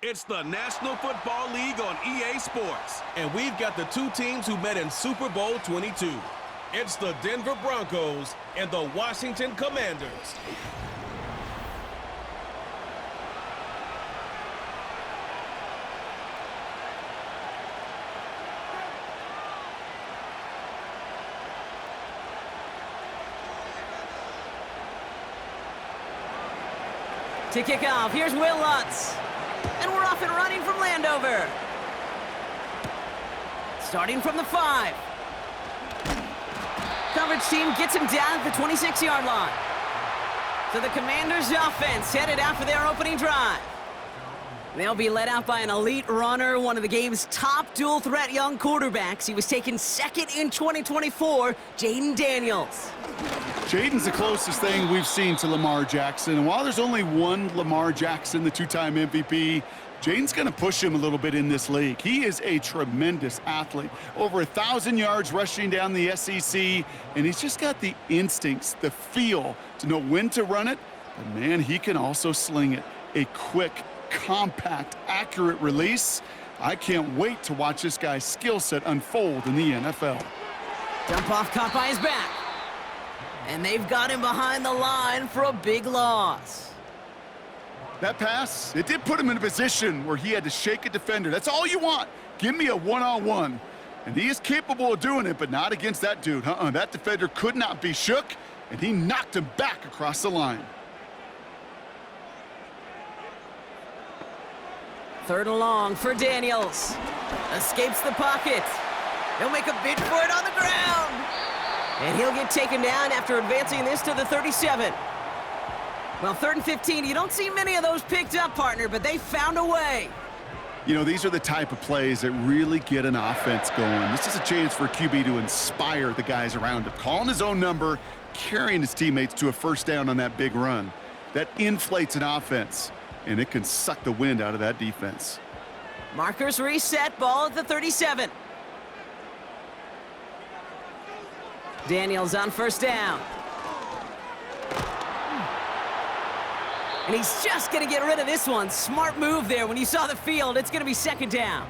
It's the National Football League on EA Sports. And we've got the two teams who met in Super Bowl 22. It's the Denver Broncos and the Washington Commanders. To kick off, here's Will Lutz. And we're off and running from Landover. Starting from the 5. Coverage team gets him down at the 26-yard line. So the Commanders' offense headed out for their opening drive. They'll be led out by an elite runner, one of the game's top dual-threat young quarterbacks. He was taken second in 2024, Jayden Daniels. Jayden's the closest thing we've seen to Lamar Jackson. And while there's only one Lamar Jackson, the two-time MVP, Jayden's going to push him a little bit in this league. He is a tremendous athlete. Over 1,000 yards rushing down the SEC, and he's just got the instincts, the feel to know when to run it. But, man, he can also sling it. A quick, compact, accurate release. I can't wait to watch this guy's skill set unfold in the NFL. Dump off caught by his back. And they've got him behind the line for a big loss. That pass, it did put him in a position where he had to shake a defender. That's all you want. Give me a one-on-one. And he is capable of doing it, but not against that dude. That defender could not be shook, and he knocked him back across the line. 3rd and long for Daniels. Escapes the pocket. He'll make a bid for it on the ground. And he'll get taken down after advancing this to the 37. Well, 3rd and 15, you don't see many of those picked up, partner, but they found a way. You know, these are the type of plays that really get an offense going. This is a chance for a QB to inspire the guys around him. Calling his own number, carrying his teammates to a first down on that big run. That inflates an offense, and it can suck the wind out of that defense. Markers reset, ball at the 37. Daniels on 1st down. And he's just going to get rid of this one. Smart move there. When you saw the field, it's going to be 2nd down.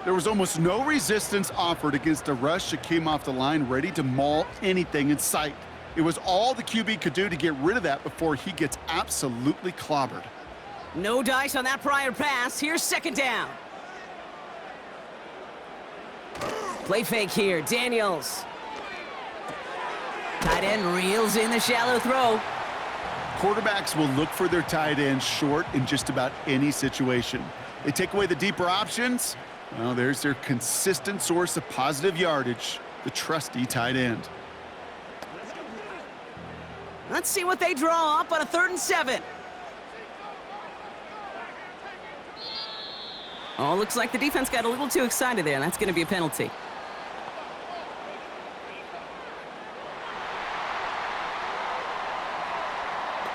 There was almost no resistance offered against a rush that came off the line ready to maul anything in sight. It was all the QB could do to get rid of that before he gets absolutely clobbered. No dice on that prior pass. Here's 2nd down. Play fake here. Daniels. Tight end reels in the shallow throw. Quarterbacks will look for their tight end short in just about any situation. They take away the deeper options. Well, there's their consistent source of positive yardage, the trusty tight end. Let's see what they draw up on a 3rd and 7. Oh, looks like the defense got a little too excited there, and that's going to be a penalty.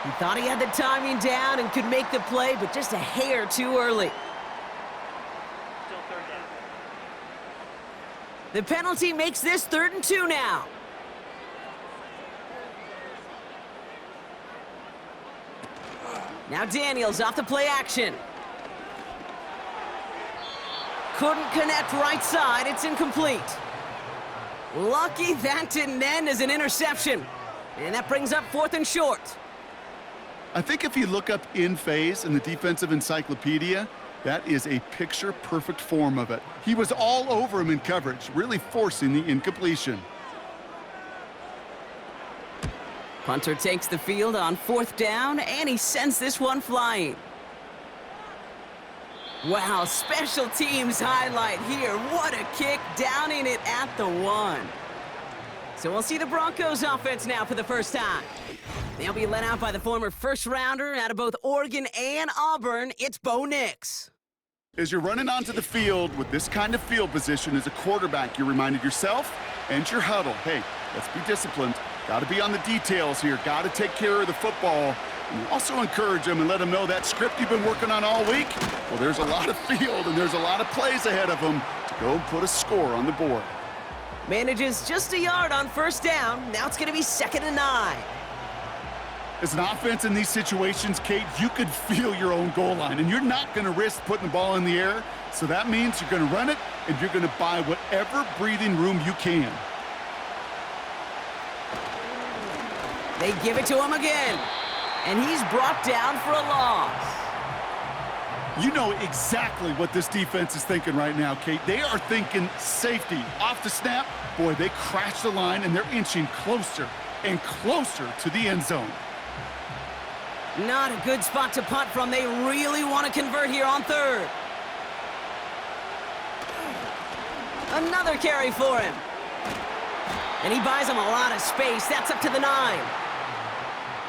He thought he had the timing down and could make the play, but just a hair too early. The penalty makes this 3rd and 2 now. Now Daniels off the play action. Couldn't connect right side. It's incomplete. Lucky that didn't end as an interception. And that brings up 4th and short. I think if you look up in phase in the defensive encyclopedia, that is a picture-perfect form of it. He was all over him in coverage, really forcing the incompletion. Punter takes the field on 4th down, and he sends this one flying. Wow, special teams highlight here. What a kick, downing it at the 1. So we'll see the Broncos offense now for the first time. They'll be led out by the former first-rounder out of both Oregon and Auburn. It's Bo Nix. As you're running onto the field with this kind of field position as a quarterback, you're reminded yourself and your huddle, hey, let's be disciplined. Got to be on the details here. Got to take care of the football. And also encourage them and let them know that script you've been working on all week, well, there's a lot of field and there's a lot of plays ahead of them to go put a score on the board. Manages just a yard on 1st down. Now it's going to be 2nd and 9. As an offense in these situations, Kate, you could feel your own goal line, and you're not going to risk putting the ball in the air. So that means you're going to run it, and you're going to buy whatever breathing room you can. They give it to him again, and he's brought down for a loss. You know exactly what this defense is thinking right now, Kate. They are thinking safety. Off the snap, boy, they crash the line, and they're inching closer and closer to the end zone. Not a good spot to punt from. They really want to convert here on third. Another carry for him. And he buys him a lot of space. That's up to the 9.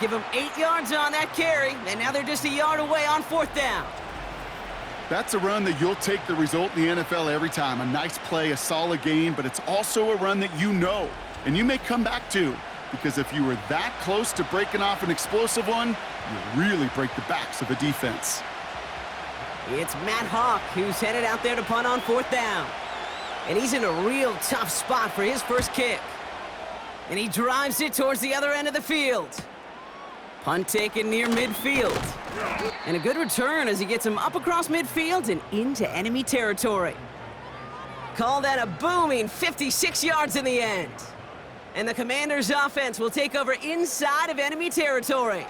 Give him 8 yards on that carry, and now they're just a yard away on 4th down. That's a run that you'll take the result in the NFL every time. A nice play, a solid gain, but it's also a run that you know, and you may come back to, because if you were that close to breaking off an explosive one, you really break the backs of a defense. It's Matt Hawk who's headed out there to punt on 4th down. And he's in a real tough spot for his first kick. And he drives it towards the other end of the field. Punt taken near midfield. And a good return as he gets him up across midfield and into enemy territory. Call that a booming 56 yards in the end. And the Commanders' offense will take over inside of enemy territory.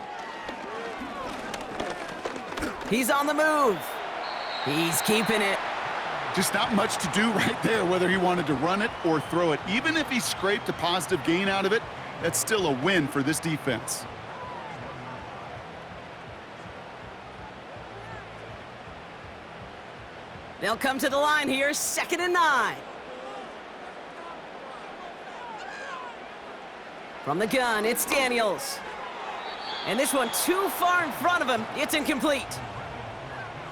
He's on the move. He's keeping it. Just not much to do right there, whether he wanted to run it or throw it. Even if he scraped a positive gain out of it, that's still a win for this defense. They'll come to the line here, 2nd and 9. From the gun, it's Daniels. And this one too far in front of him. It's incomplete.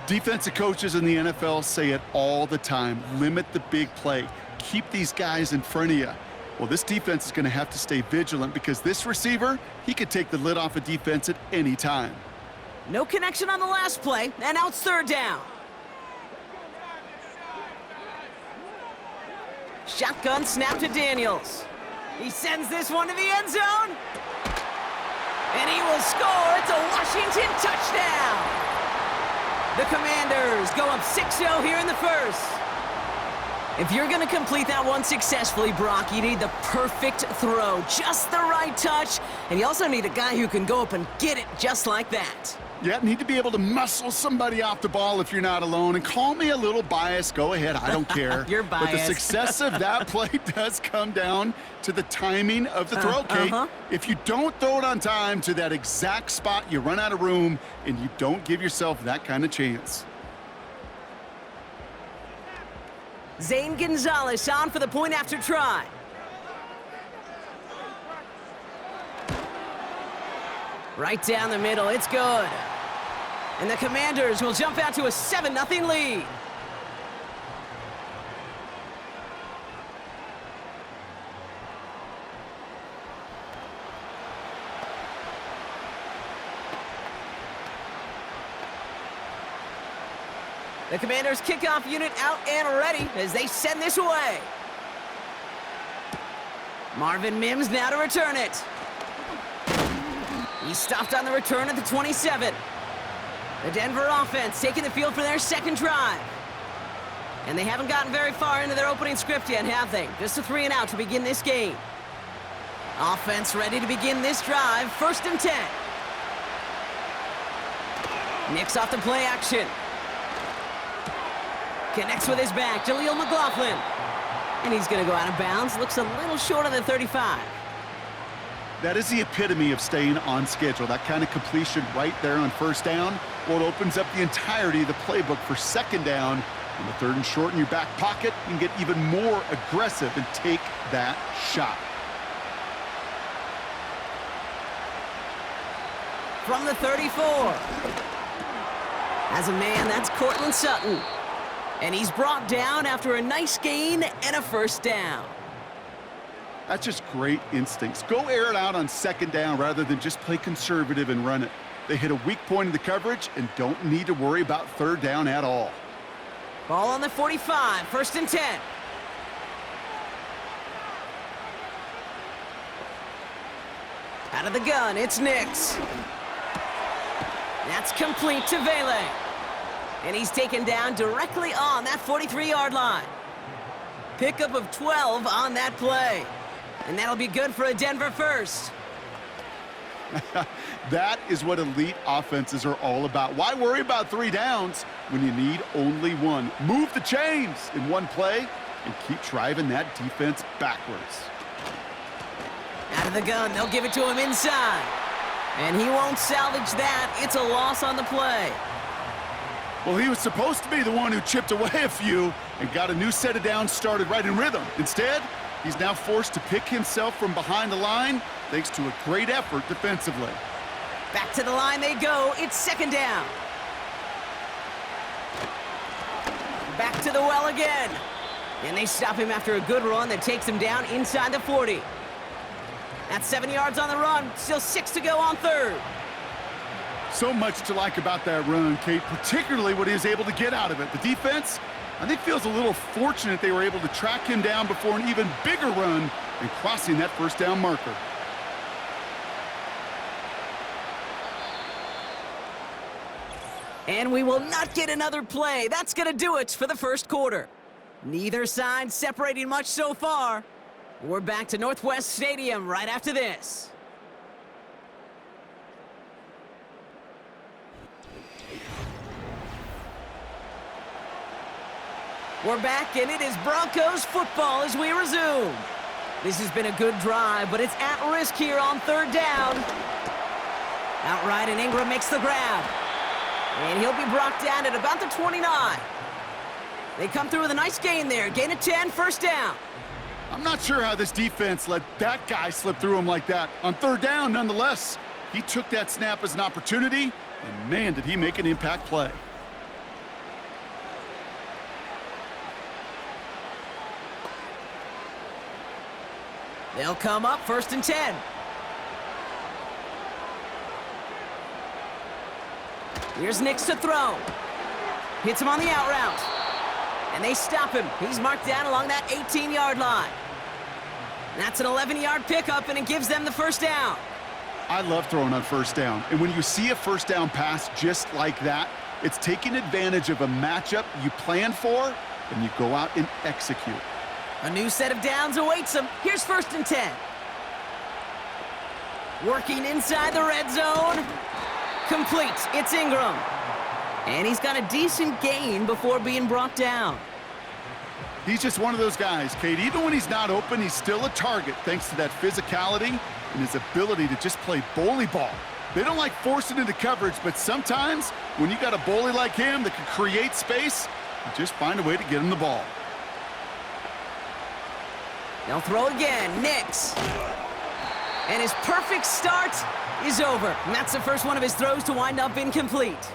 Defensive coaches in the NFL say it all the time. Limit the big play. Keep these guys in front of you. Well, this defense is going to have to stay vigilant because this receiver, he could take the lid off a defense at any time. No connection on the last play, and now it's 3rd down. Shotgun snap to Daniels. He sends this one to the end zone. And he will score. It's a Washington touchdown. The Commanders go up 6-0 here in the first. If you're going to complete that one successfully, Brock, you need the perfect throw, just the right touch, and you also need a guy who can go up and get it just like that. Yeah, need to be able to muscle somebody off the ball if you're not alone. And call me a little biased. Go ahead. I don't care. You're biased. But the success of that play does come down to the timing of the throw, Kate. If you don't throw it on time to that exact spot, you run out of room, and you don't give yourself that kind of chance. Zane Gonzalez on for the point after try. Right down the middle. It's good. And the Commanders will jump out to a 7-0 lead. The Commanders' kickoff unit out and ready as they send this away. Marvin Mims now to return it. He stopped on the return at the 27. The Denver offense taking the field for their second drive. And they haven't gotten very far into their opening script yet, have they? Just a 3 and out to begin this game. Offense ready to begin this drive. 1st and 10. Nicks off the play action. Connects with his back, Jaleel McLaughlin. And he's going to go out of bounds. Looks a little short of the 35. That is the epitome of staying on schedule. That kind of completion right there on 1st down. Well, it opens up the entirety of the playbook for 2nd down. On the 3rd and short in your back pocket, you can get even more aggressive and take that shot. From the 34. As a man, that's Cortland Sutton. And he's brought down after a nice gain and a 1st down. That's just great instincts. Go air it out on 2nd down rather than just play conservative and run it. They hit a weak point in the coverage and don't need to worry about 3rd down at all. Ball on the 45, 1st and 10. Out of the gun, it's Nix. That's complete to Vele. And he's taken down directly on that 43-yard line. Pickup of 12 on that play. And that'll be good for a Denver first. That is what elite offenses are all about. Why worry about 3 downs when you need only 1? Move the chains in one play and keep driving that defense backwards. Out of the gun, they'll give it to him inside. And he won't salvage that. It's a loss on the play. Well, he was supposed to be the one who chipped away a few and got a new set of downs started right in rhythm. Instead, he's now forced to pick himself from behind the line thanks to a great effort defensively. Back to the line they go. It's second down. Back to the well again. And they stop him after a good run that takes him down inside the 40. That's 7 yards on the run. Still 6 to go on third. So much to like about that run, Kate, particularly what he was able to get out of it. The defense, I think, feels a little fortunate they were able to track him down before an even bigger run and crossing that first down marker. And we will not get another play. That's going to do it for the first quarter. Neither side separating much so far. We're back to Northwest Stadium right after this. We're back, and it is Broncos football as we resume. This has been a good drive, but it's at risk here on third down. Outright, and Ingram makes the grab. And he'll be brought down at about the 29. They come through with a nice gain there. Gain of 10, first down. I'm not sure how this defense let that guy slip through him like that. On third down, nonetheless, he took that snap as an opportunity, and man, did he make an impact play. They'll come up first and 10. Here's Nix to throw. Hits him on the out route. And they stop him. He's marked down along that 18-yard line. That's an 11-yard pickup, and it gives them the first down. I love throwing on first down. And when you see a first down pass just like that, it's taking advantage of a matchup you planned for, and you go out and execute. A new set of downs awaits him. Here's first and 10. Working inside the red zone. Complete. It's Ingram. And he's got a decent gain before being brought down. He's just one of those guys, Kate. Even when he's not open, he's still a target thanks to that physicality and his ability to just play bully ball. They don't like forcing into coverage, but sometimes when you got a bully like him that can create space, you just find a way to get him the ball. They'll throw again. Nix. And his perfect start is over. And that's the first one of his throws to wind up incomplete.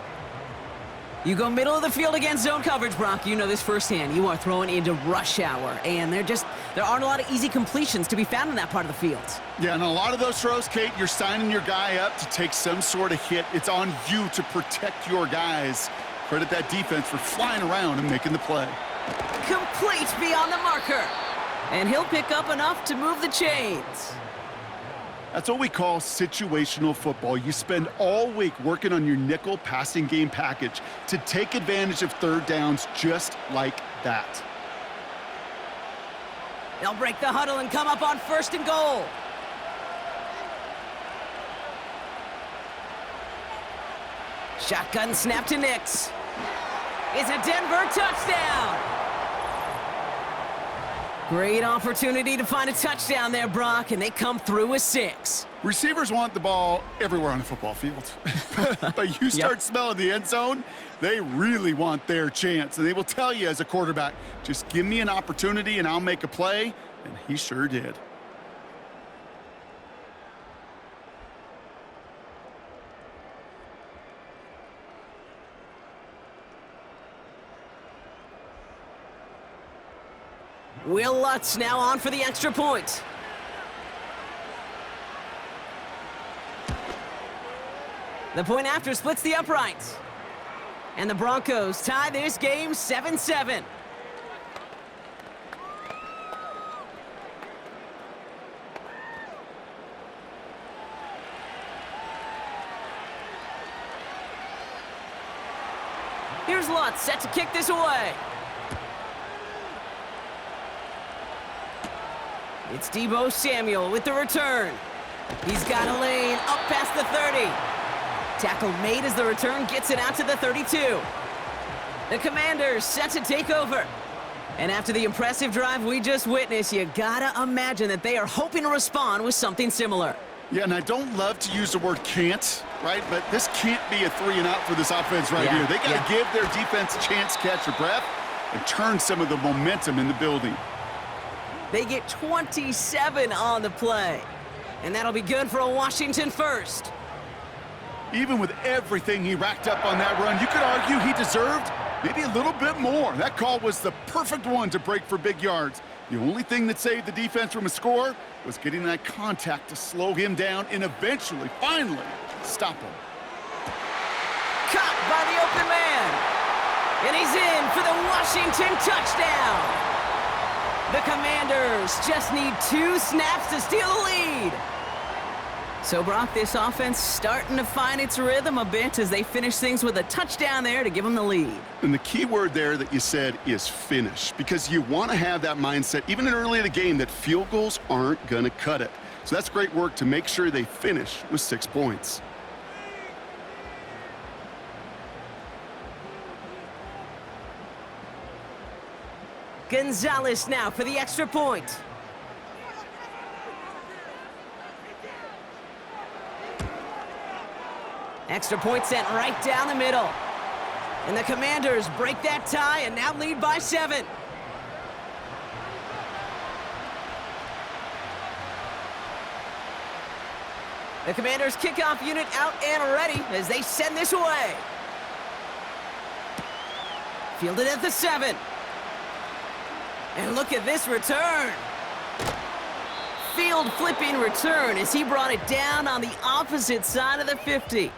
You go middle of the field against zone coverage, Brock. You know this firsthand. You are throwing into rush hour, and there aren't a lot of easy completions to be found in that part of the field. Yeah, and a lot of those throws, Kate, you're signing your guy up to take some sort of hit. It's on you to protect your guys. Credit that defense for flying around and making the play. Complete beyond the marker. And he'll pick up enough to move the chains. That's what we call situational football. You spend all week working on your nickel passing game package to take advantage of third downs just like that. They'll break the huddle and come up on first and goal. Shotgun snap to Nix. It's a Denver touchdown. Great opportunity to find a touchdown there, Brock, and they come through with 6. Receivers want the ball everywhere on the football field. But you start smelling the end zone, they really want their chance. And they will tell you as a quarterback, just give me an opportunity and I'll make a play. And he sure did. Will Lutz now on for the extra point. The point after splits the uprights. And the Broncos tie this game 7-7. Here's Lutz set to kick this away. It's Deebo Samuel with the return. He's got a lane up past the 30. Tackle made as the return gets it out to the 32. The Commanders set to take over. And after the impressive drive we just witnessed, you gotta imagine that they are hoping to respond with something similar. Yeah, and I don't love to use the word can't, right? But this can't be a 3-and-out for this offense right here. They got to give their defense a chance to catch their breath and turn some of the momentum in the building. They get 27 on the play. And that'll be good for a Washington first. Even with everything he racked up on that run, you could argue he deserved maybe a little bit more. That call was the perfect one to break for big yards. The only thing that saved the defense from a score was getting that contact to slow him down and eventually, finally, stop him. Caught by the open man. And he's in for the Washington touchdown. The Commanders just need 2 snaps to steal the lead. So, Brock, this offense starting to find its rhythm a bit as they finish things with a touchdown there to give them the lead. And the key word there that you said is finish, because you want to have that mindset, even early in the game, that field goals aren't going to cut it. So that's great work to make sure they finish with 6 points. Gonzalez now for the extra point. Extra point sent right down the middle. And the Commanders break that tie and now lead by 7. The Commanders kickoff unit out and ready as they send this away. Fielded at the 7. And look at this return. Field flipping return as he brought it down on the opposite side of the 50.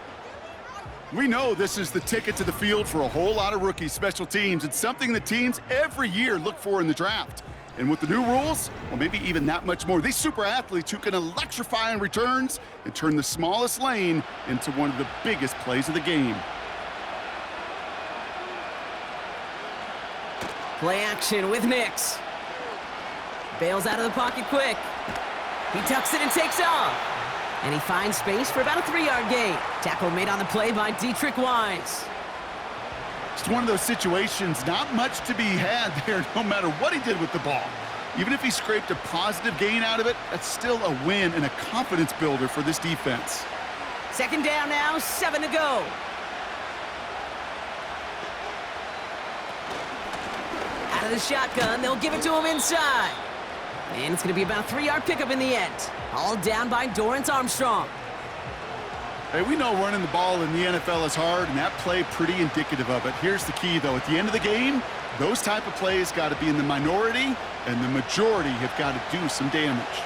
We know this is the ticket to the field for a whole lot of rookie special teams. It's something that teams every year look for in the draft. And with the new rules, well, maybe even that much more. These super athletes who can electrify in returns and turn the smallest lane into one of the biggest plays of the game. Play action with Nix. Bails out of the pocket quick. He tucks it and takes off. And he finds space for about a 3-yard gain. Tackle made on the play by Dietrich Wise. It's one of those situations, not much to be had there no matter what he did with the ball. Even if he scraped a positive gain out of it, that's still a win and a confidence builder for this defense. 2nd down now, 7 to go. Out of the shotgun, they'll give it to him inside. And it's going to be about a 3-yard pickup in the end. All down by Dorrance Armstrong. Hey, we know running the ball in the NFL is hard, and that play pretty indicative of it. Here's the key, though. At the end of the game, those type of plays got to be in the minority, and the majority have got to do some damage.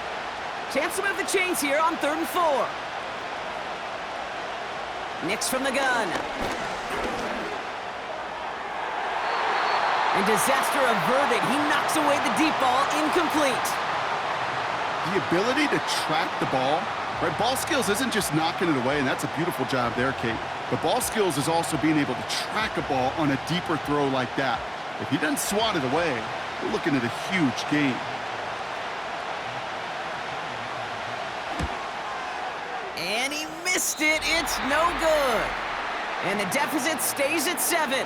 Chance to move the chains here on 3rd and 4. Nix from the gun. And disaster averted. He knocks away the deep ball, incomplete. The ability to track the ball, right? Ball skills isn't just knocking it away, and that's a beautiful job there, Kate. But ball skills is also being able to track a ball on a deeper throw like that. If he doesn't swat it away, we're looking at a huge gain. And he missed it. It's no good. And the deficit stays at 7.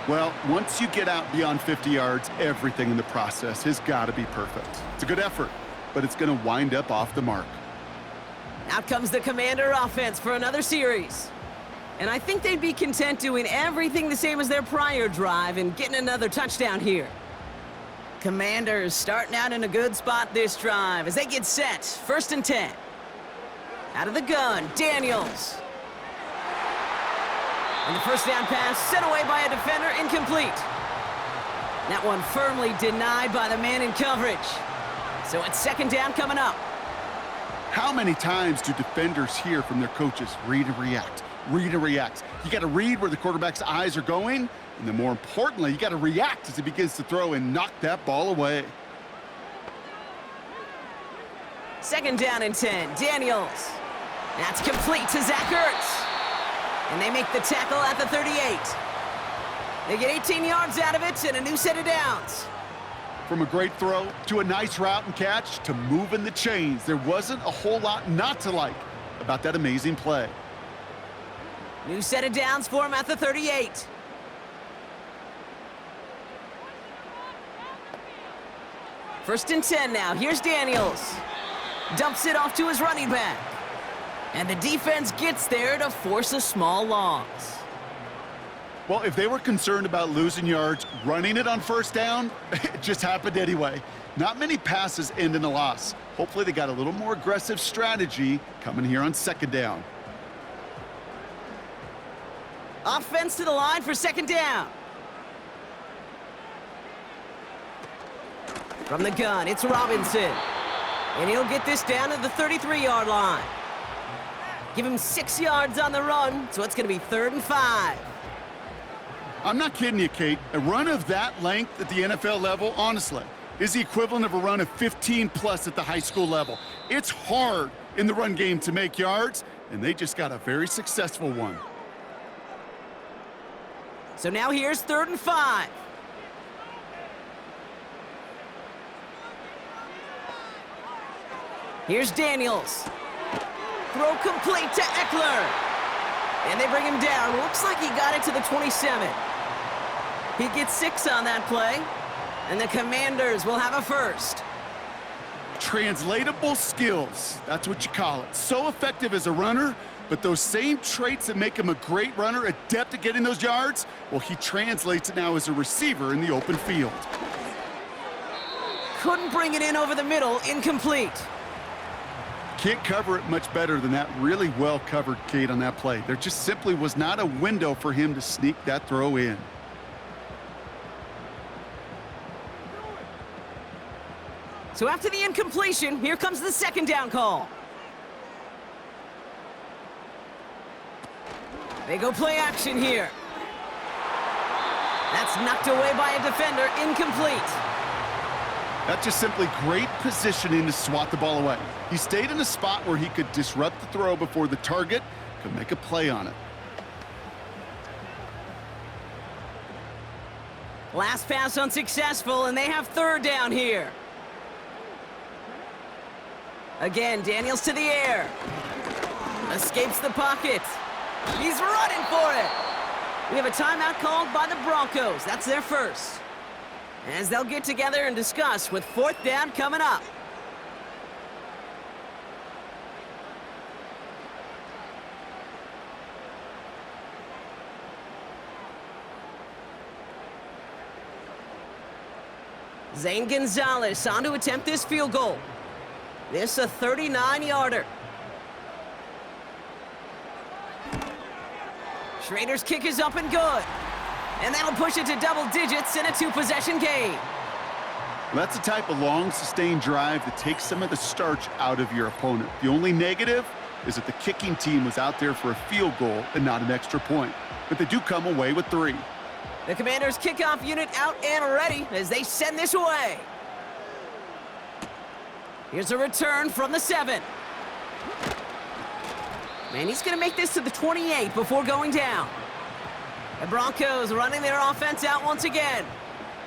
Well, once you get out beyond 50 yards, everything in the process has got to be perfect. It's a good effort, but it's going to wind up off the mark. Out comes the Commander offense for another series. And I think they'd be content doing everything the same as their prior drive and getting another touchdown here. Commanders starting out in a good spot this drive as they get set. 1st and 10. Out of the gun, Daniels. And the 1st down pass sent away by a defender, incomplete. That one firmly denied by the man in coverage. So it's 2nd down coming up. How many times do defenders hear from their coaches, read and react, read and react? You got to read where the quarterback's eyes are going, and then more importantly, you got to react as he begins to throw and knock that ball away. 2nd down and 10, Daniels. That's complete to Zach Ertz. And they make the tackle at the 38. They get 18 yards out of it and a new set of downs. From a great throw to a nice route and catch to moving the chains, there wasn't a whole lot not to like about that amazing play. New set of downs for him at the 38. First and 10 now. Here's Daniels. Dumps it off to his running back. And the defense gets there to force a small loss. Well, if they were concerned about losing yards, running it on first down, it just happened anyway. Not many passes end in a loss. Hopefully they got a little more aggressive strategy coming here on second down. Offense to the line for second down. From the gun, it's Robinson. And he'll get this down to the 33-yard line. Give him 6 yards on the run, so it's going to be 3rd and 5. I'm not kidding you, Kate. A run of that length at the NFL level, honestly, is the equivalent of a run of 15+ at the high school level. It's hard in the run game to make yards, and they just got a very successful one. So now here's 3rd and 5. Here's Daniels. Throw complete to Eckler. And they bring him down. Looks like he got it to the 27. He gets 6 on that play. And the Commanders will have a first. Translatable skills. That's what you call it. So effective as a runner, but those same traits that make him a great runner, adept at getting those yards, well, he translates it now as a receiver in the open field. Couldn't bring it in over the middle. Incomplete. Can't cover it much better than that. Really well covered, Kate, on that play. There just simply was not a window for him to sneak that throw in. So after the incompletion, here comes the second down call. They go play action here. That's knocked away by a defender, incomplete. That's just simply great positioning to swat the ball away. He stayed in a spot where he could disrupt the throw before the target could make a play on it. Last pass unsuccessful, and they have 3rd down here. Again, Daniels to the air. Escapes the pocket. He's running for it. We have a timeout called by the Broncos. That's their first. As they'll get together and discuss with 4th down coming up. Zane Gonzalez on to attempt this field goal. This a 39-yarder. Schrader's kick is up and good. And that'll push it to double digits in a 2-possession game. That's the type of long, sustained drive that takes some of the starch out of your opponent. The only negative is that the kicking team was out there for a field goal and not an extra point. But they do come away with 3. The Commanders' kickoff unit out and ready as they send this away. Here's a return from the 7. And he's going to make this to the 28 before going down. The Broncos running their offense out once again.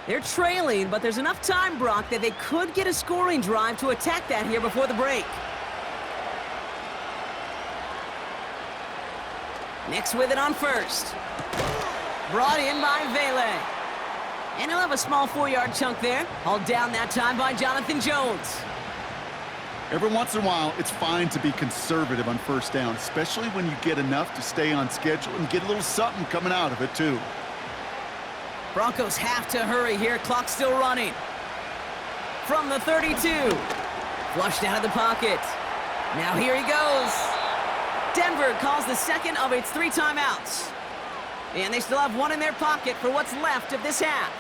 They're trailing, but there's enough time, Brock, that they could get a scoring drive to attack that here before the break. Nix with it on first. Brought in by Vele. And he'll have a small 4-yard chunk there. Hauled down that time by Jonathan Jones. Every once in a while, it's fine to be conservative on first down, especially when you get enough to stay on schedule and get a little something coming out of it, too. Broncos have to hurry here. Clock still running. From the 32. Flushed out of the pocket. Now here he goes. Denver calls the second of its 3 timeouts. And they still have 1 in their pocket for what's left of this half.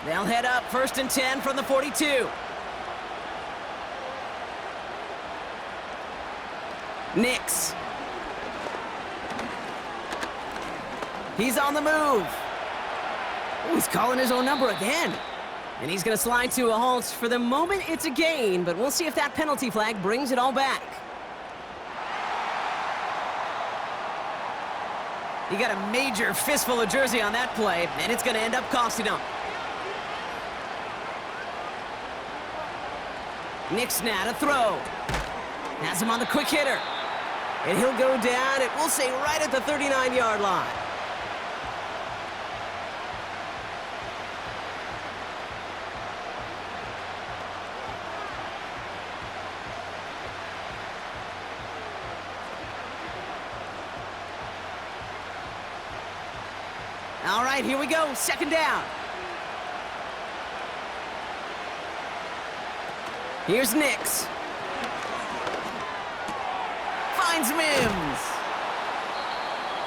They'll head up 1st and 10 from the 42. Nix. He's on the move. Oh, he's calling his own number again. And he's going to slide to a halt. For the moment, it's a gain, but we'll see if that penalty flag brings it all back. He got a major fistful of jersey on that play, and it's going to end up costing him. Nick Snat, a throw. Has him on the quick hitter. And he'll go down, and we'll say right at the 39-yard line. All right, here we go, second down. Here's Nix. Finds Mims.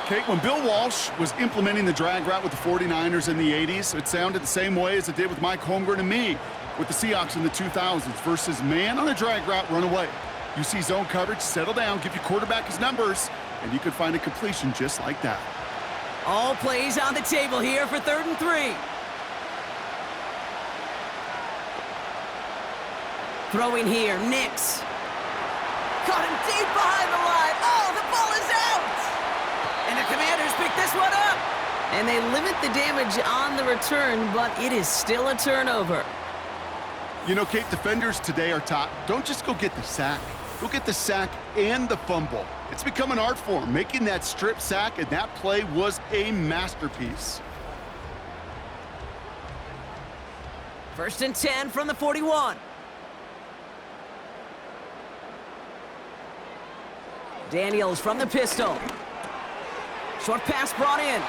Kate, when Bill Walsh was implementing the drag route with the 49ers in the 80s, it sounded the same way as it did with Mike Holmgren and me with the Seahawks in the 2000s versus man on a drag route, run away. You see zone coverage, settle down, give your quarterback his numbers, and you could find a completion just like that. All plays on the table here for 3rd and 3. Throwing here, Nix. Caught him deep behind the line. Oh, the ball is out! And the Commanders pick this one up. And they limit the damage on the return, but it is still a turnover. You know, Kate, defenders today are taught, don't just go get the sack. Go get the sack and the fumble. It's become an art form, making that strip sack, and that play was a masterpiece. 1st and 10 from the 41. Daniels from the pistol. Short pass brought in.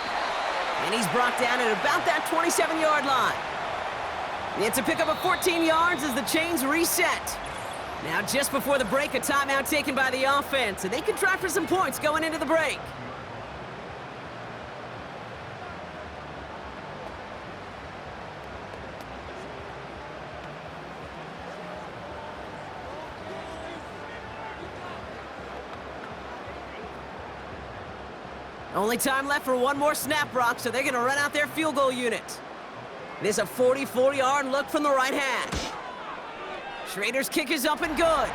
And he's brought down at about that 27-yard line. It's a pickup of 14 yards as the chains reset. Now, just before the break, a timeout taken by the offense, and they can try for some points going into the break. Only time left for one more snap, Brock, so they're going to run out their field goal unit. It is a 44-yard look from the right hash. Schrader's kick is up and good.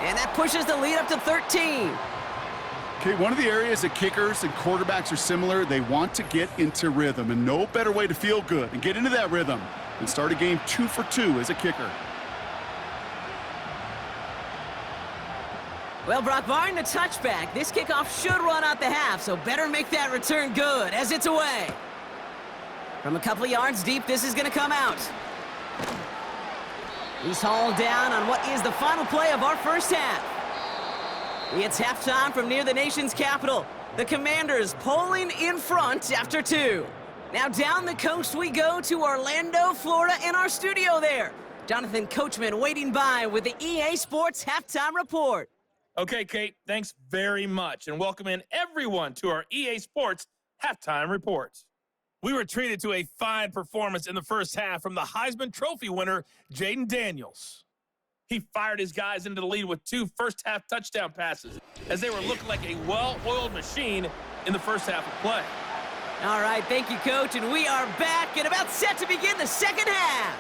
And that pushes the lead up to 13. Okay, one of the areas that kickers and quarterbacks are similar, they want to get into rhythm, and no better way to feel good and get into that rhythm than start a game 2 for 2 as a kicker. Well, Brock, barring the touchback, this kickoff should run out the half, so better make that return good as it's away. From a couple of yards deep, this is going to come out. He's hauled down on what is the final play of our first half. It's halftime from near the nation's capital. The Commanders pulling in front after 2. Now down the coast we go to Orlando, Florida, in our studio there. Jonathan Coachman waiting by with the EA Sports Halftime Report. Okay, Kate, thanks very much, and welcome in everyone to our EA Sports Halftime Report. We were treated to a fine performance in the first half from the Heisman Trophy winner, Jaden Daniels. He fired his guys into the lead with 2 first-half touchdown passes as they were looking like a well-oiled machine in the first half of play. All right, thank you, Coach, and we are back and about set to begin the second half.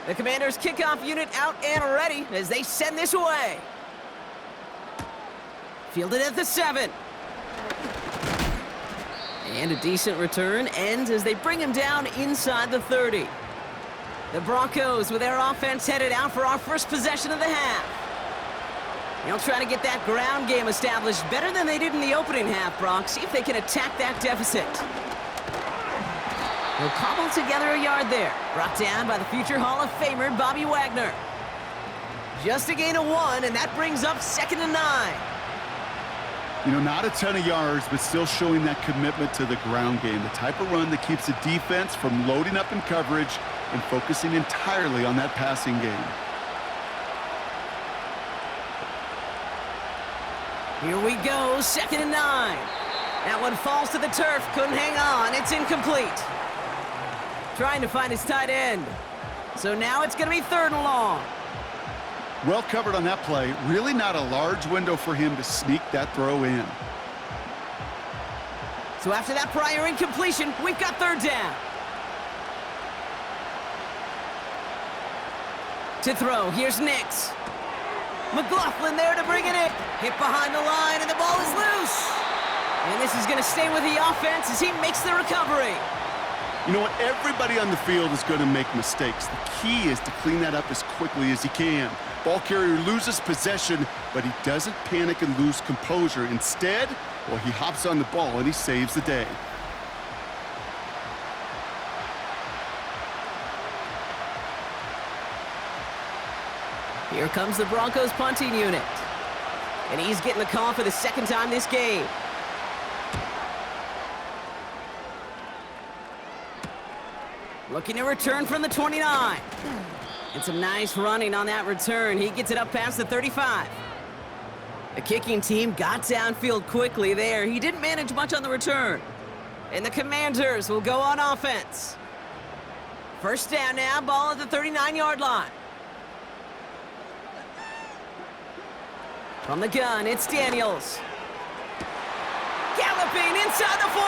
The Commanders' kickoff unit out and ready as they send this away. Fielded at the 7. And a decent return ends as they bring him down inside the 30. The Broncos with their offense headed out for our first possession of the half. They'll try to get that ground game established better than they did in the opening half, Brock. See if they can attack that deficit. They'll cobble together a yard there. Brought down by the future Hall of Famer, Bobby Wagner. Just a gain of 1, and that brings up 2nd and 9. You know, not a ton of yards, but still showing that commitment to the ground game, the type of run that keeps the defense from loading up in coverage and focusing entirely on that passing game. Here we go, 2nd and 9. That one falls to the turf, couldn't hang on, it's incomplete. Trying to find his tight end. So now it's going to be 3rd and long. Well covered on that play. Really not a large window for him to sneak that throw in. So after that prior incompletion, we've got 3rd down. To throw, here's Nix. McLaughlin there to bring it in. Hit behind the line, and the ball is loose. And this is going to stay with the offense as he makes the recovery. You know what? Everybody on the field is going to make mistakes. The key is to clean that up as quickly as he can. Ball carrier loses possession, but he doesn't panic and lose composure. Instead, well, he hops on the ball and he saves the day. Here comes the Broncos punting unit. And he's getting the call for the second time this game. Looking to return from the 29. And some nice running on that return. He gets it up past the 35. The kicking team got downfield quickly there. He didn't manage much on the return. And the Commanders will go on offense. First down now, ball at the 39-yard line. From the gun, it's Daniels. Galloping inside the 40.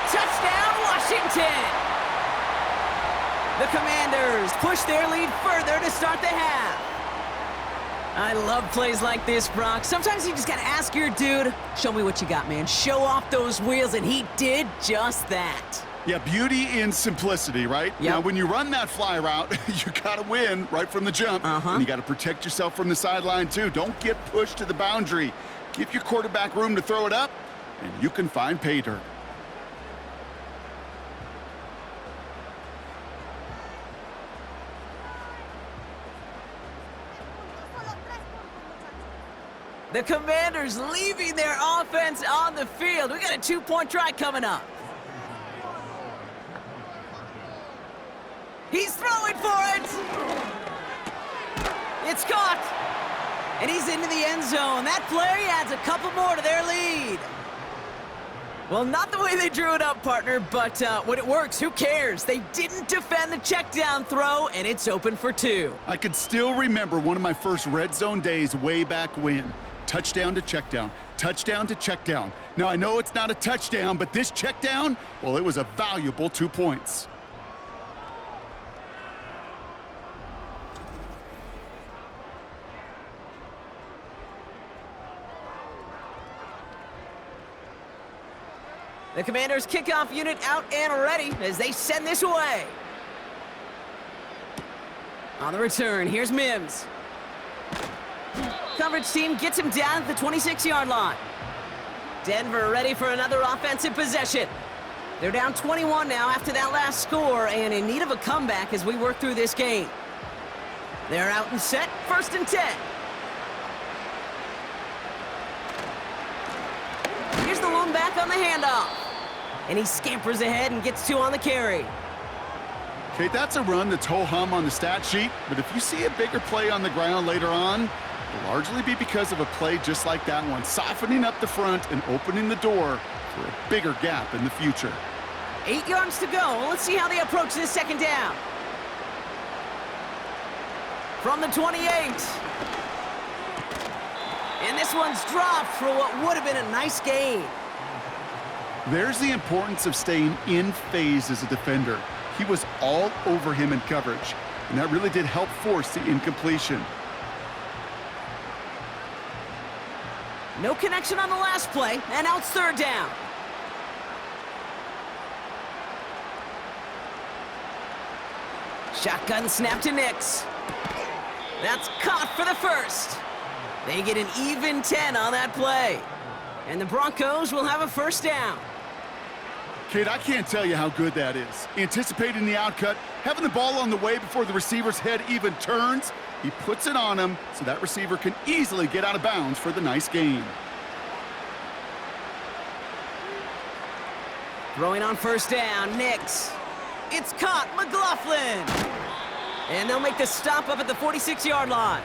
Touchdown, Washington! The Commanders push their lead further to start the half. I love plays like this, Brock. Sometimes you just gotta ask your dude, show me what you got, man. Show off those wheels, and he did just that. Yeah, beauty in simplicity, right? Yep. Now, when you run that fly route, you gotta win right from the jump. And you gotta protect yourself from the sideline, too. Don't get pushed to the boundary. Give your quarterback room to throw it up, and you can find pay dirt. The Commanders leaving their offense on the field. We got a 2-point try coming up. He's throwing for it. It's caught. And he's into the end zone. That play adds a couple more to their lead. Well, not the way they drew it up, partner, but when it works, who cares? They didn't defend the check down throw, and it's open for 2. I could still remember one of my first red zone days way back when. Touchdown to check down, touchdown to check down. Now, I know it's not a touchdown, but this check down, well, it was a valuable 2 points. The Commanders' kickoff unit out and ready as they send this away. On the return, here's Mims. Coverage team gets him down at the 26-yard line. Denver ready for another offensive possession. They're down 21 now after that last score and in need of a comeback as we work through this game. They're out and set, 1st and 10. Here's the lone back on the handoff. And he scampers ahead and gets 2 on the carry. Okay, that's a run that's ho-hum on the stat sheet, but if you see a bigger play on the ground later on, it'll largely be because of a play just like that one, softening up the front and opening the door for a bigger gap in the future. 8 yards to go. Let's see how they approach this second down. From the 28. And this one's dropped for what would have been a nice gain. There's the importance of staying in phase as a defender. He was all over him in coverage, and that really did help force the incompletion. No connection on the last play, and now it's 3rd down. Shotgun snap to Nix. That's caught for the 1st. They get an even 10 on that play. And the Broncos will have a 1st down. Kate, I can't tell you how good that is. Anticipating the outcut, having the ball on the way before the receiver's head even turns, he puts it on him so that receiver can easily get out of bounds for the nice gain. Throwing on 1st down, Nix. It's caught, McLaughlin. And they'll make the stop up at the 46-yard line.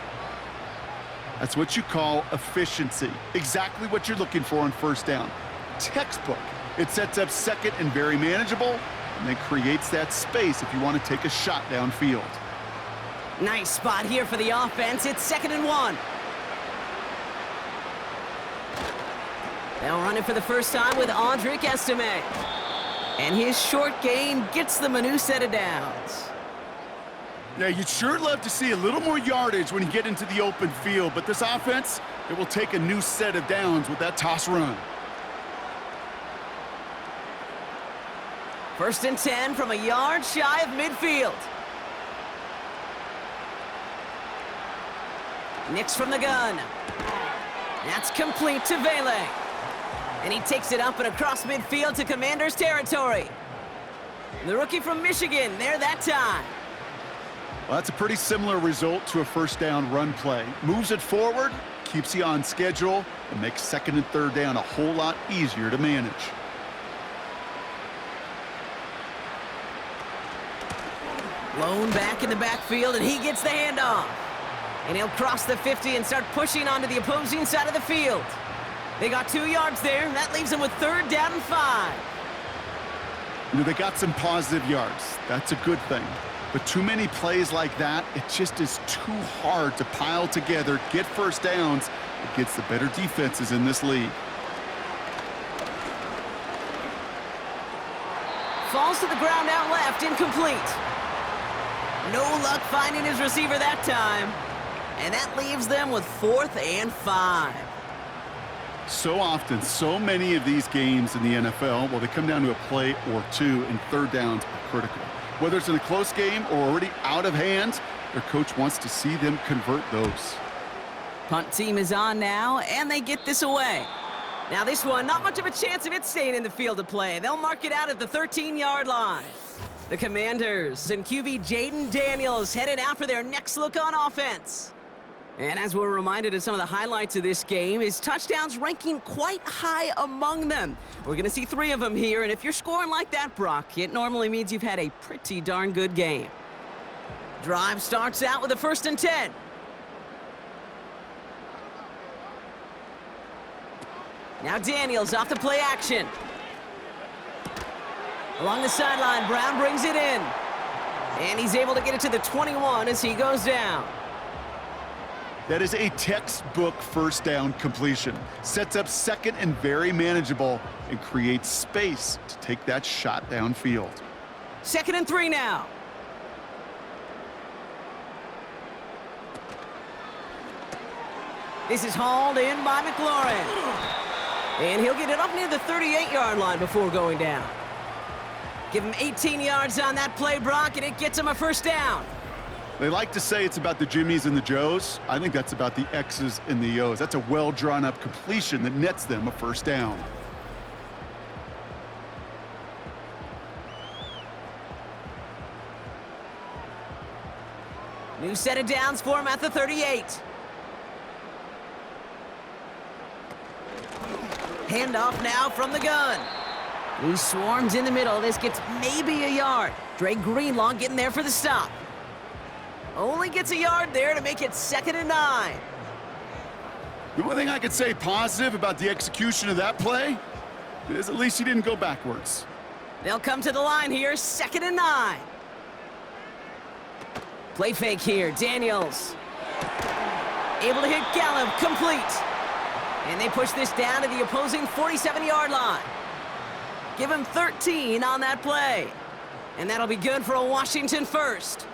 That's what you call efficiency. Exactly what you're looking for on 1st down. Textbook. It sets up 2nd and very manageable, and then creates that space if you want to take a shot downfield. Nice spot here for the offense. It's 2nd and 1. They'll run it for the first time with Audric Estime. And his short gain gets them a new set of downs. Yeah, you'd sure love to see a little more yardage when you get into the open field, but this offense, it will take a new set of downs with that toss run. 1st and 10 from a yard shy of midfield. Nix from the gun. That's complete to Vele. And he takes it up and across midfield to Commanders territory. The rookie from Michigan there that time. Well, that's a pretty similar result to a 1st down run play. Moves it forward, keeps you on schedule, and makes 2nd and 3rd down a whole lot easier to manage. Lone back in the backfield, and he gets the handoff. And he'll cross the 50 and start pushing onto the opposing side of the field. They got 2 yards there. That leaves them with 3rd down and 5. You know, they got some positive yards. That's a good thing. But too many plays like that, it just is too hard to pile together, get 1st downs against the better defenses in this league. Falls to the ground out left, incomplete. No luck finding his receiver that time. And that leaves them with 4th and 5. So often, so many of these games in the NFL, well, they come down to a play or two, and 3rd downs are critical. Whether it's in a close game or already out of hand, their coach wants to see them convert those. Punt team is on now, and they get this away. Now this one, not much of a chance of it staying in the field of play. They'll mark it out at the 13-yard line. The Commanders and QB Jaden Daniels headed out for their next look on offense. And as we're reminded of some of the highlights of this game, his touchdowns ranking quite high among them. We're going to see 3 of them here, and if you're scoring like that, Brock, it normally means you've had a pretty darn good game. Drive starts out with a 1st and 10. Now Daniels off the play action. Along the sideline, Brown brings it in. And he's able to get it to the 21 as he goes down. That is a textbook 1st down completion. Sets up 2nd and very manageable and creates space to take that shot downfield. 2nd and 3 now. This is hauled in by McLaurin. And he'll get it up near the 38-yard line before going down. Give him 18 yards on that play, Brock, and it gets him a 1st down. They like to say it's about the Jimmies and the Joes. I think that's about the X's and the O's. That's a well-drawn-up completion that nets them a 1st down. New set of downs for him at the 38. Handoff now from the gun. He swarms in the middle. This gets maybe a yard. Dre Greenlaw getting there for the stop. Only gets a yard there to make it 2nd and 9. The only thing I could say positive about the execution of that play is at least he didn't go backwards. They'll come to the line here, 2nd and 9. Play fake here, Daniels. Able to hit Gallup, complete. And they push this down to the opposing 47-yard line. Give him 13 on that play. And that'll be good for a Washington 1st.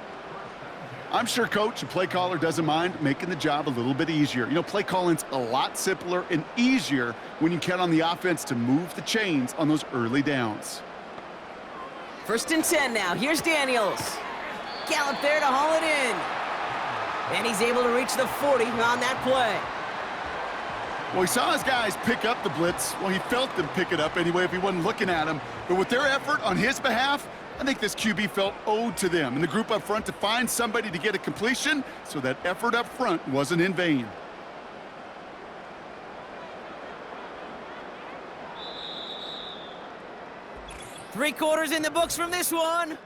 I'm sure coach and play caller doesn't mind making the job a little bit easier. You know, play calling's a lot simpler and easier when you count on the offense to move the chains on those early downs. 1st and 10 now. Here's Daniels. Gallup there to haul it in. And he's able to reach the 40 on that play. Well, he saw his guys pick up the blitz. Well, he felt them pick it up anyway if he wasn't looking at him. But with their effort on his behalf, I think this QB felt owed to them and the group up front to find somebody to get a completion, so that effort up front wasn't in vain. Three quarters in the books from this one.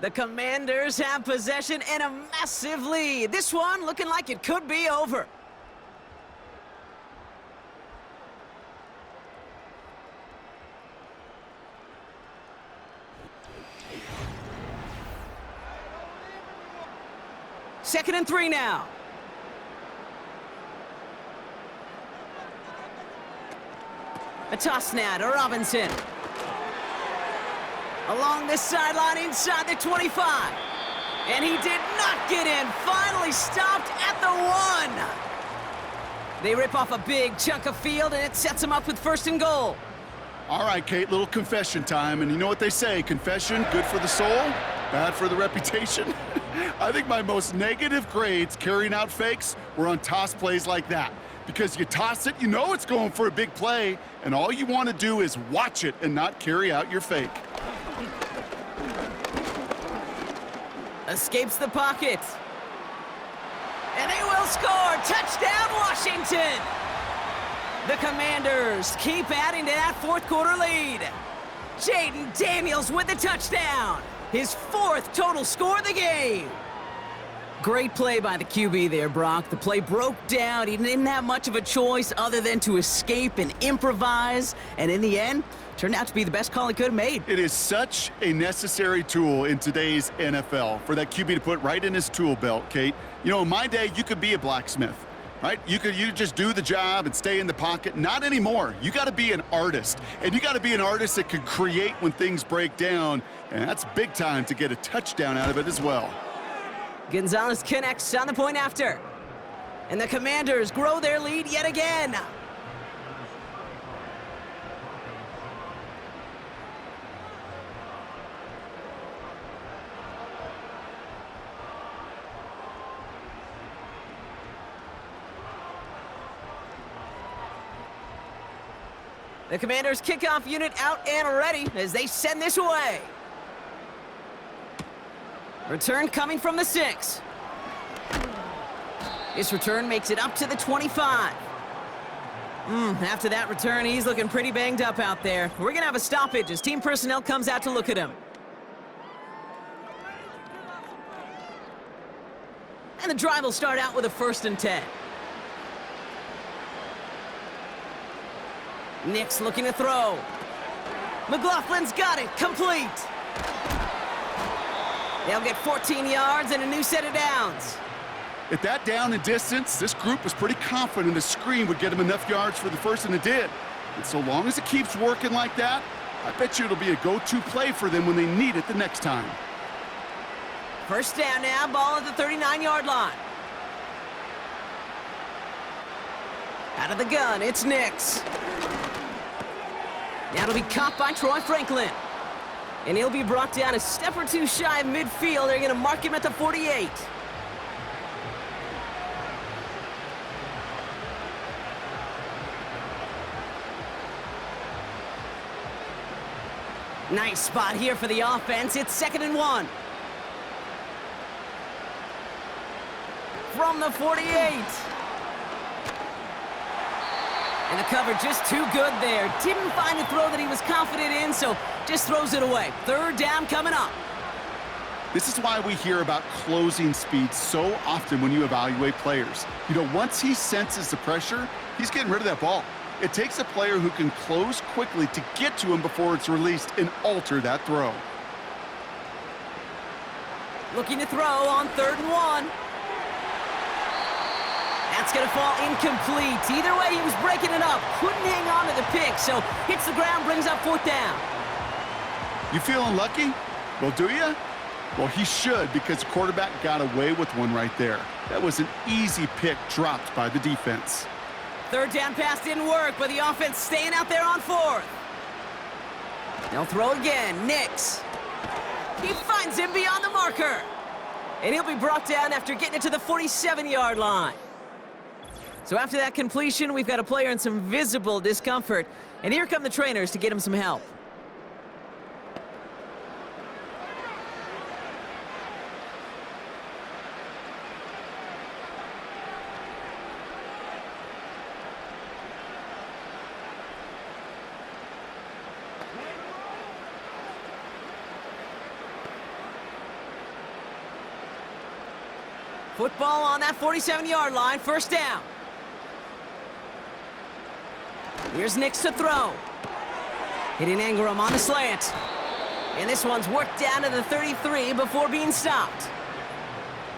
The Commanders have possession and a massive lead. This one looking like it could be over. Second and 3 now. A toss now to Robinson. Along this sideline inside the 25. And he did not get in. Finally stopped at the 1. They rip off a big chunk of field, and it sets them up with 1st and goal. All right, Kate, little confession time. And you know what they say, confession, good for the soul, bad for the reputation. I think my most negative grades carrying out fakes were on toss plays like that. Because you toss it, you know it's going for a big play, and all you want to do is watch it and not carry out your fake. Escapes the pocket. And they will score. Touchdown, Washington. The Commanders keep adding to that 4th quarter lead. Jaden Daniels with the touchdown. His 4th total score of the game. Great play by the QB there, Brock. The play broke down. He didn't have much of a choice other than to escape and improvise. And in the end, turned out to be the best call he could have made. It is such a necessary tool in today's NFL for that QB to put right in his tool belt, Kate. You know, in my day, you could be a blacksmith, right? You just do the job and stay in the pocket. Not anymore. You got to be an artist, and you got to be an artist that can create when things break down, and that's big time to get a touchdown out of it as well. Gonzalez connects on the point after, and the Commanders grow their lead yet again. The Commanders' kickoff unit out and ready as they send this away. Return coming from the 6. This return makes it up to the 25. After that return, he's looking pretty banged up out there. We're going to have a stoppage as team personnel comes out to look at him. And the drive will start out with a 1st and 10. Nick's looking to throw. McLaughlin's got it, complete. They'll get 14 yards and a new set of downs. At that down and distance, this group was pretty confident a screen would get him enough yards for the 1st, and it did. And so long as it keeps working like that, I bet you it'll be a go-to play for them when they need it the next time. 1st down now, ball at the 39-yard line. Out of the gun, it's Nix. Now it'll be caught by Troy Franklin. And he'll be brought down a step or two shy of midfield. They're going to mark him at the 48. Nice spot here for the offense. It's 2nd and 1. From the 48. And the cover just too good there. Didn't find the throw that he was confident in, so just throws it away. 3rd down coming up. This is why we hear about closing speed so often when you evaluate players. You know, once he senses the pressure, he's getting rid of that ball. It takes a player who can close quickly to get to him before it's released and alter that throw. Looking to throw on 3rd and 1. That's going to fall incomplete. Either way, he was breaking it up. Couldn't hang on to the pick, so hits the ground, brings up 4th down. You feeling lucky? Well, do you? Well, he should, because the quarterback got away with one right there. That was an easy pick dropped by the defense. 3rd down pass didn't work, but the offense staying out there on 4th. They'll throw again. Nix. He finds him beyond the marker. And he'll be brought down after getting it to the 47-yard line. So after that completion, we've got a player in some visible discomfort. And here come the trainers to get him some help. Football on that 47-yard line, 1st down. Here's Nix to throw. Hitting Ingram on the slant. And this one's worked down to the 33 before being stopped.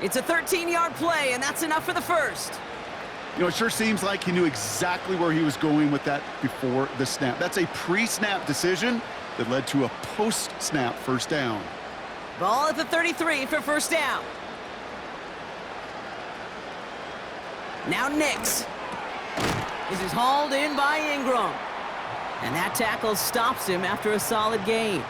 It's a 13-yard play, and that's enough for the 1st. You know, it sure seems like he knew exactly where he was going with that before the snap. That's a pre-snap decision that led to a post-snap 1st down. Ball at the 33 for first down. Now Nix. This is hauled in by Ingram. And that tackle stops him after a solid gain.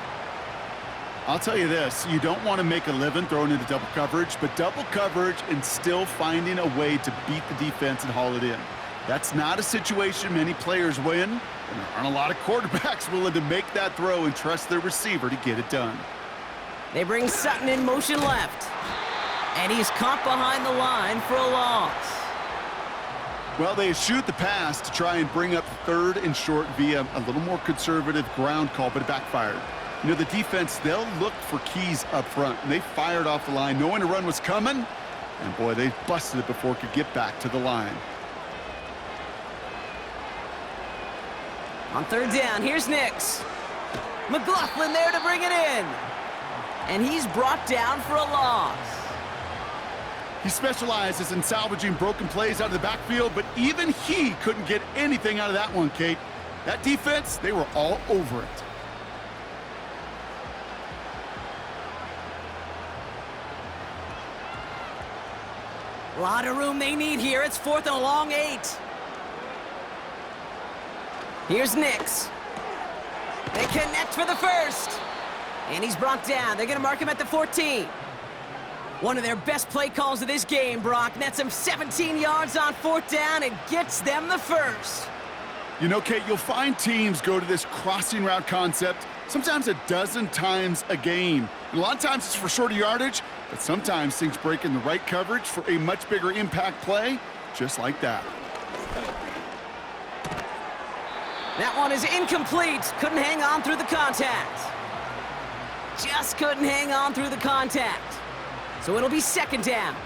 I'll tell you this, you don't want to make a living throwing into double coverage, but double coverage and still finding a way to beat the defense and haul it in. That's not a situation many players win, and there aren't a lot of quarterbacks willing to make that throw and trust their receiver to get it done. They bring Sutton in motion left. And he's caught behind the line for a loss. Well, they shoot the pass to try and bring up third and short via a little more conservative ground call, but it backfired. You know, the defense, they'll look for keys up front, and they fired off the line knowing a run was coming, and boy, they busted it before it could get back to the line. On third down, here's Nix. McLaughlin there to bring it in. And he's brought down for a loss. He specializes in salvaging broken plays out of the backfield, but even he couldn't get anything out of that one, Kate. That defense, they were all over it. A lot of room they need here. It's 4th and a long 8. Here's Nix. They connect for the first. And he's brought down. They're going to mark him at the 14. One of their best play calls of this game, Brock. Nets him 17 yards on 4th down and gets them the first. You know, Kate, you'll find teams go to this crossing route concept sometimes a dozen times a game. And a lot of times it's for shorter yardage, but sometimes things break in the right coverage for a much bigger impact play, just like that. That one is incomplete. Couldn't hang on through the contact. Just couldn't hang on through the contact. So it'll be 2nd down.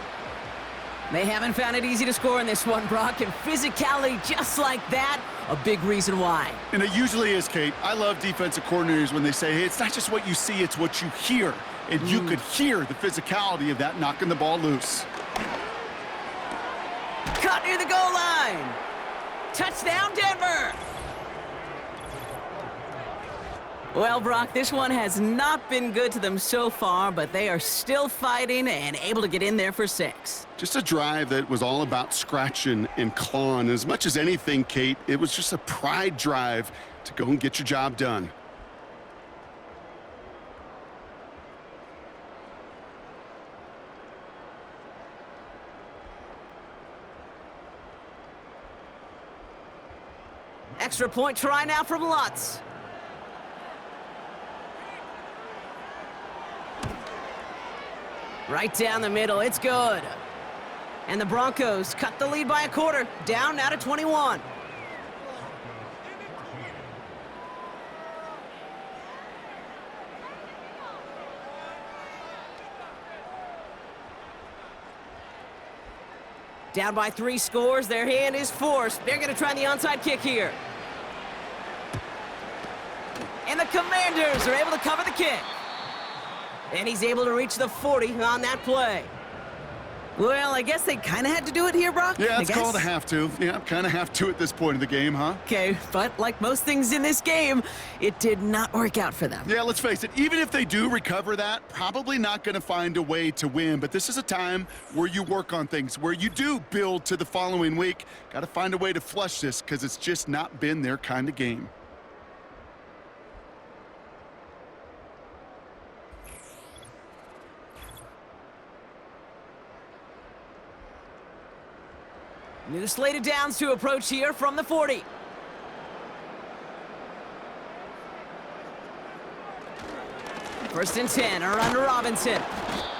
They haven't found it easy to score in this one, Brock, and physicality just like that, a big reason why. And it usually is, Kate. I love defensive coordinators when they say, hey, it's not just what you see, it's what you hear. And you could hear the physicality of that knocking the ball loose. Caught near the goal line. Touchdown, Denver. Well, Brock, this one has not been good to them so far, but they are still fighting and able to get in there for 6. Just a drive that was all about scratching and clawing. As much as anything, Kate, it was just a pride drive to go and get your job done. Extra point try now from Lutz. Right down the middle, it's good. And the Broncos cut the lead by a quarter, down now to 21. Down by 3 scores, their hand is forced. They're gonna try the onside kick here. And the Commanders are able to cover the kick. And he's able to reach the 40 on that play. Well, I guess they kind of had to do it here, Brock. Yeah, it's called a have to. Yeah, kind of have to at this point in the game, huh? Okay, but like most things in this game, it did not work out for them. Yeah, let's face it, even if they do recover that, probably not going to find a way to win. But this is a time where you work on things, where you do build to the following week. Got to find a way to flush this because it's just not been their kind of game. New slated downs to approach here from the 40. First and 10, around Robinson.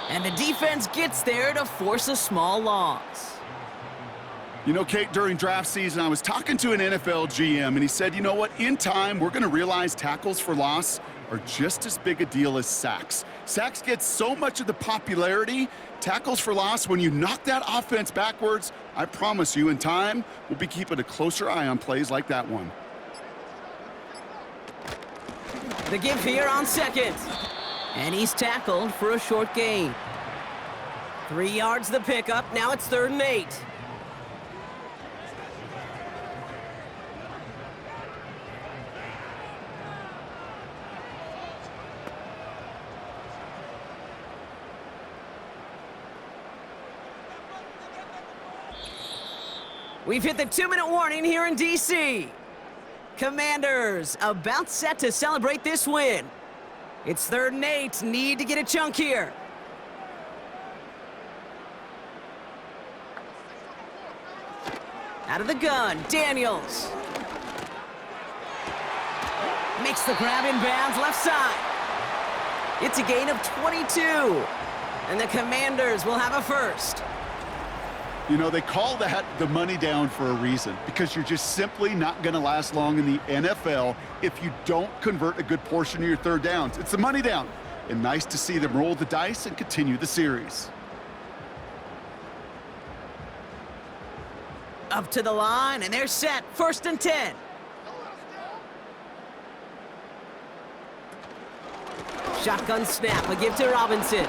And the defense gets there to force a small loss. You know, Kate, during draft season, I was talking to an NFL GM, and he said, you know what, in time, we're going to realize tackles for loss are just as big a deal as sacks. Sacks get so much of the popularity. Tackles for loss, when you knock that offense backwards, I promise you, in time, we'll be keeping a closer eye on plays like that one. The give here on 2nd. And he's tackled for a short gain. 3 yards the pickup. Now it's 3rd and 8. We've hit the 2-minute warning here in D.C. Commanders about set to celebrate this win. It's 3rd and 8. Need to get a chunk here. Out of the gun, Daniels. Makes the grab in bounds, left side. It's a gain of 22. And the Commanders will have a first. You know, they call that the money down for a reason, because you're just simply not going to last long in the NFL if you don't convert a good portion of your 3rd downs. It's the money down. And nice to see them roll the dice and continue the series. Up to the line, and they're set. 1st and 10. Shotgun snap, a give to Robinson.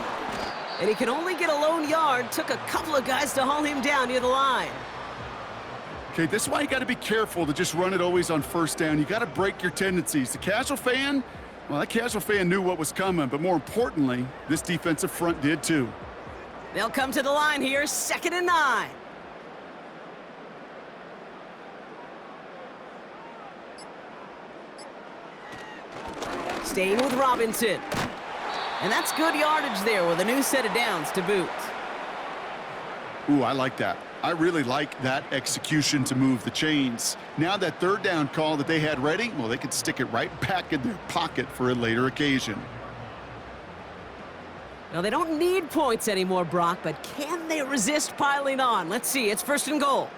And he can only get a lone yard. Took a couple of guys to haul him down near the line. Okay, this is why you got to be careful to just run it always on 1st down. You got to break your tendencies. The casual fan, well, that casual fan knew what was coming, but more importantly, this defensive front did too. They'll come to the line here, 2nd and 9. Staying with Robinson. And that's good yardage there with a new set of downs to boot. Ooh, I like that. I really like that execution to move the chains. Now that 3rd down call that they had ready, well, they could stick it right back in their pocket for a later occasion. Now, they don't need points anymore, Brock, but can they resist piling on? Let's see. It's 1st and goal.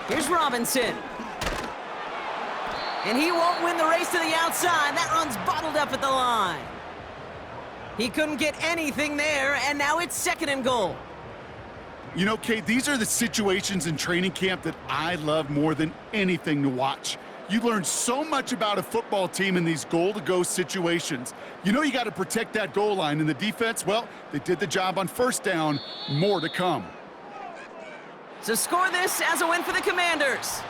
Here's Robinson. And he won't win the race to the outside. That run's bottled up at the line. He couldn't get anything there, and now it's 2nd and goal. You know, Kate, these are the situations in training camp that I love more than anything to watch. You learn so much about a football team in these goal-to-go situations. You know you got to protect that goal line, and the defense, well, they did the job on 1st down. More to come. So score this as a win for the Commanders.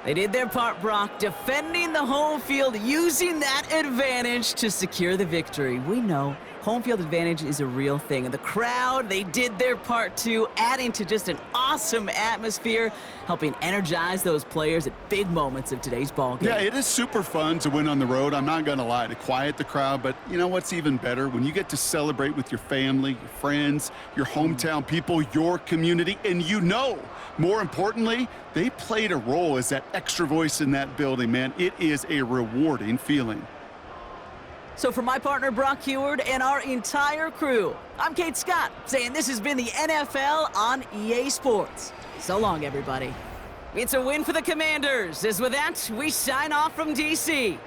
They did their part, Brock, defending the home field, using that advantage to secure the victory. We know home field advantage is a real thing. And the crowd, they did their part too, adding to just an awesome atmosphere, helping energize those players at big moments of today's ball game. Yeah, it is super fun to win on the road. I'm not going to lie, to quiet the crowd. But you know what's even better? When you get to celebrate with your family, your friends, your hometown people, your community, and you know, more importantly, they played a role as that extra voice in that building, man. It is a rewarding feeling. So for my partner, Brock Heward, and our entire crew, I'm Kate Scott, saying this has been the NFL on EA Sports. So long, everybody. It's a win for the Commanders. As with that, we sign off from D.C.